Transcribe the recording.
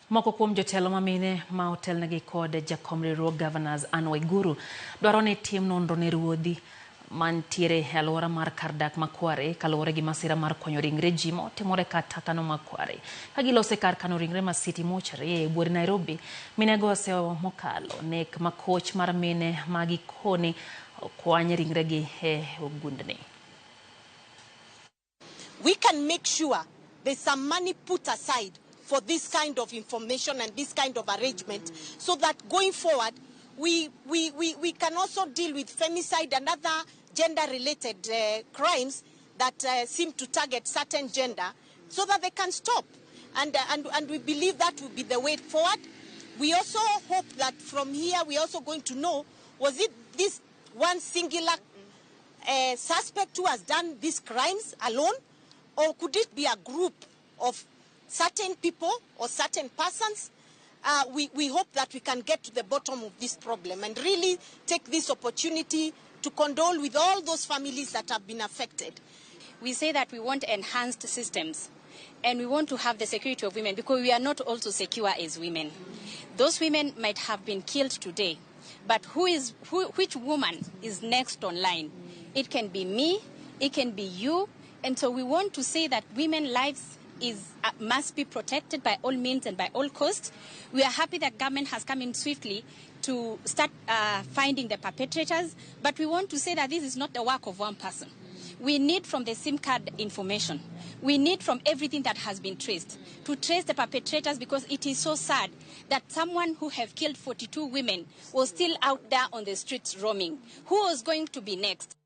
Moko kuom jotelo mamine ma otelnegi kod jakom riwruog governors Anne Waiguru dwaro ni tim nonro ne ruodhi mantiere e aluora mar kar dak ma Kware kaluwore gi masira mar konyo ringre ji ma otimore kata kano ma Kware. Ka gilose kar kano ringre ma City Mortuary e buore Nairobi, minego oseo mokalo nek makoch mar mine ma gikoni kwany ringregi e ogundni. We can make sure there's some money put aside for this kind of information and this kind of arrangement, so that going forward, we can also deal with femicide and other gender-related crimes that seem to target certain gender, so that they can stop. And we believe that will be the way forward. We also hope that from here we're also going to know, was it this one singular suspect who has done these crimes alone, or could it be a group of certain people or certain persons? We hope that we can get to the bottom of this problem and really take this opportunity to condole with all those families that have been affected. We say that we want enhanced systems and we want to have the security of women, because we are not also secure as women. Those women might have been killed today, but which woman is next online? It can be me, it can be you, and so we want to say that women's lives must be protected by all means and by all costs. We are happy that government has come in swiftly to start finding the perpetrators, but we want to say that this is not the work of one person. We need from the SIM card information, we need from everything that has been traced, to trace the perpetrators, because it is so sad that someone who have killed 42 women was still out there on the streets roaming. Who was going to be next?